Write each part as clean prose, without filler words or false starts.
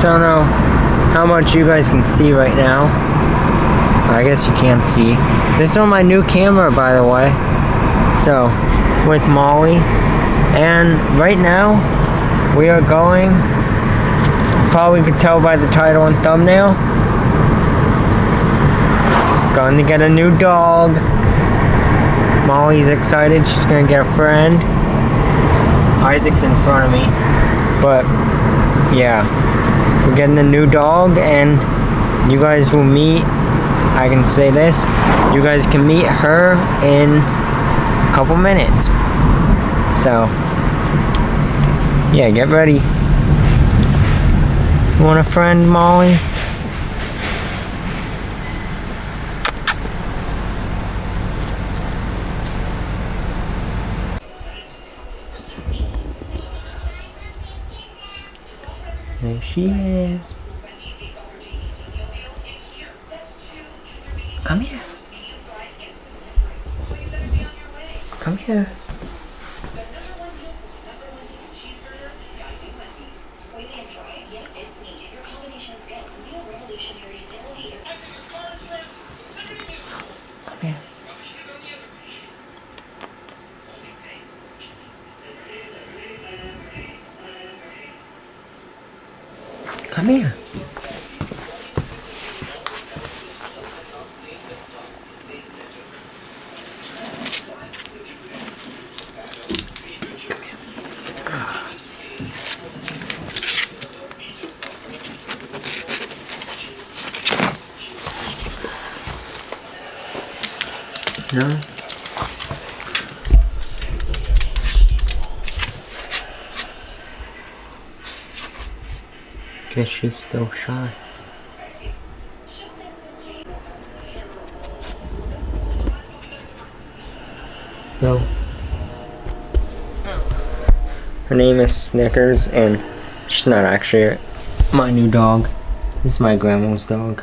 So I don't know how much you guys can see right now. I guess you can't see. This is on my new camera, by the way. So, with Molly. And right now, we are going, probably could tell by the title and thumbnail, going to get a new dog. Molly's excited. She's going to get a friend. Isaac's in front of me. But, yeah. We're getting a new dog, and you guys will meet, I can say this, you guys can meet her in a couple minutes. So, yeah, get ready. You want a friend, Molly? There she is. Come here. Come here. Come here. Come here. No? Guess she's still shy. So, her name is Snickers, and she's not actually my new dog. This is my grandma's dog.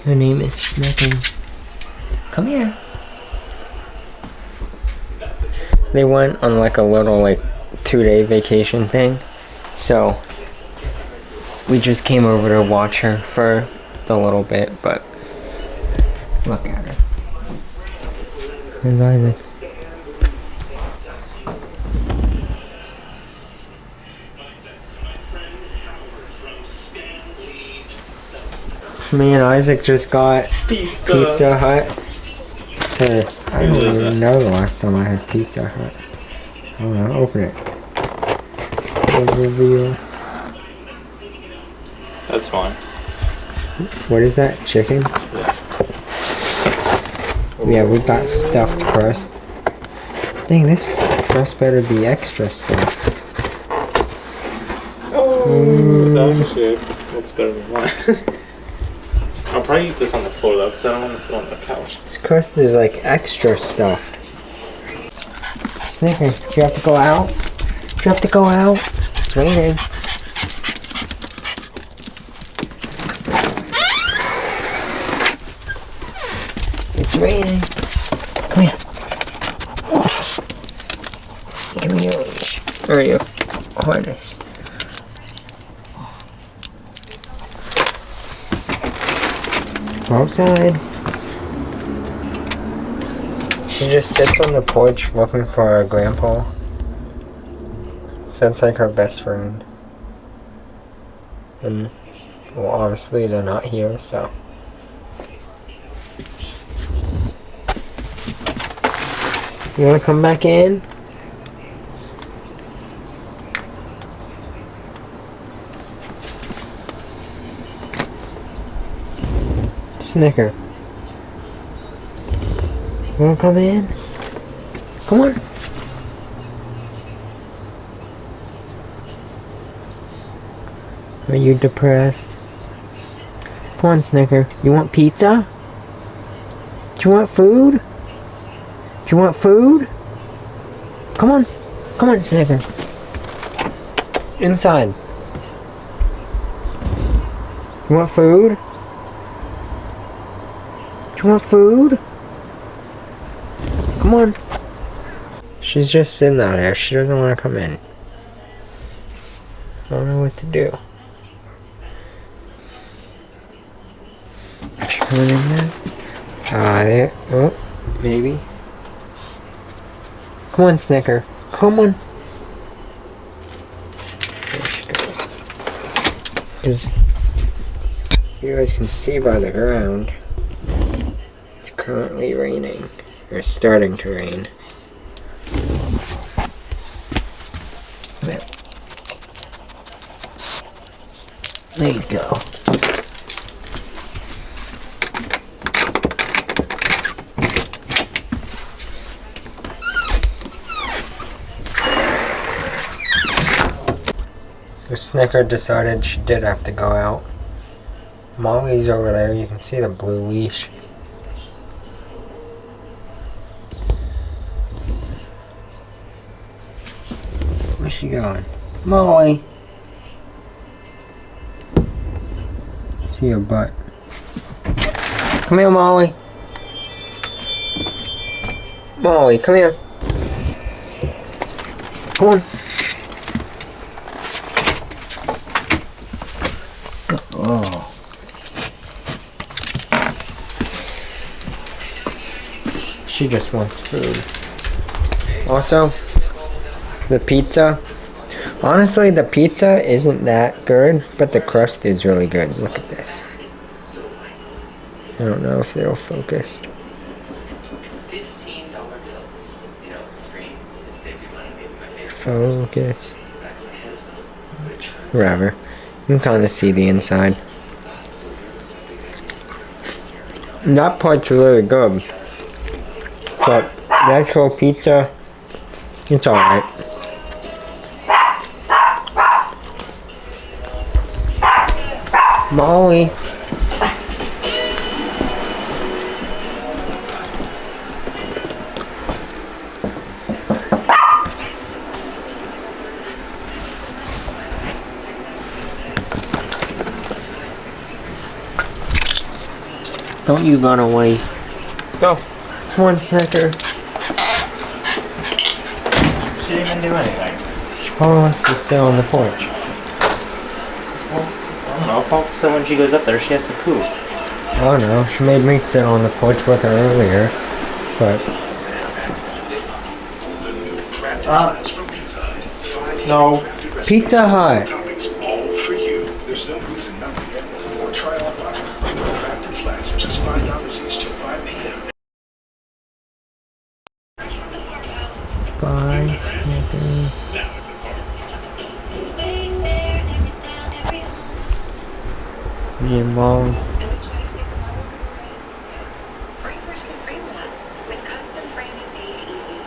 Her name is Snickers. Come here. They went on like a little 2-day vacation thing. So we just came over to watch her for a little bit, but look at her. There's Isaac. Me and Isaac just got Pizza Hut. I don't even know the last time I had Pizza Hut. I don't know, open it. Overview. That's fine. What is that? Chicken? Yeah, we got stuffed crust. Dang, this crust better be extra stuffed. Oh, that actually looks better than mine. I'll probably eat this on the floor though, because I don't want to sit on the couch. This crust is extra stuffed. Snickers, do you have to go out? Do you have to go out? It's raining. It's raining. Come here. Give me your leash. Or your harness. Outside. She just sits on the porch looking for her grandpa. So it's like her best friend. And, well, obviously they're not here, so. You wanna come back in? Snicker. You wanna come in? Come on. Are you depressed? Come on, Snicker. You want pizza? Do you want food? Do you want food? Come on. Come on, Snicker. Inside. You want food? Do you want food? Come on. She's just sitting out there. She doesn't want to come in. I don't know what to do. Is she coming in there? There. Oh, maybe. Come on, Snicker. Come on. There she goes. Because you guys can see by the ground, it's currently raining. Or starting to rain. There you go. So Snicker decided she did have to go out. Molly's over there. You can see the blue leash. Where's she going? Molly! See her butt. Come here, Molly. Molly, come here. Come on. Oh. She just wants food. Also, the pizza. Honestly, the pizza isn't that good, but the crust is really good. Look at this. I don't know if they're all focused. $15 bills. You know, it's green. It saves you money. Maybe my favorite. Focus. Whatever. You can kind of see the inside. And that part's really good. But the actual pizza, it's alright. Molly. Don't you run away. Go. Come on, Snicker. She didn't even do anything. She probably wants to sit on the porch. Well, I don't know. So when she goes up there, she has to poop. I don't know. She made me sit on the porch with her earlier. But No. Pizza Hut. Toppings all for you. There's no reason not to get one. Or try all 5 crafted flats for just $5 each till 5 p.m. Bye, Snicker. Your mom. Those 26 models in the rain. Framebridge can frame that with custom framing made easy.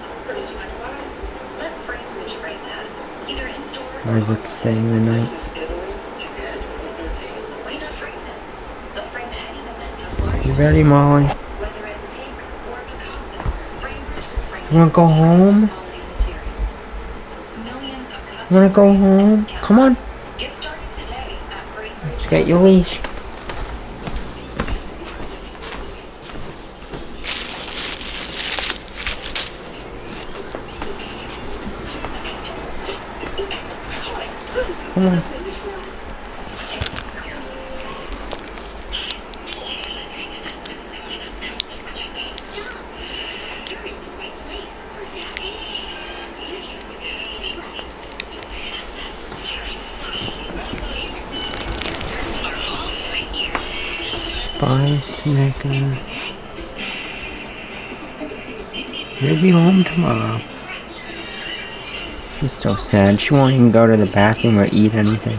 Let Framebridge frame that, either in store or Isaac staying the night. why not frame them? They'll frame any momentum larger. You ready, Molly? Whether it's pink or Picasso, Framebridge will frame You wanna go home? quality materials. Millions of custom You wanna go frames home? and Come on. Get started today at Framebridge. Let's get your leash. Come on. Bye, Snicker. You'll be home tomorrow. She's so sad. She won't even go to the bathroom or eat anything.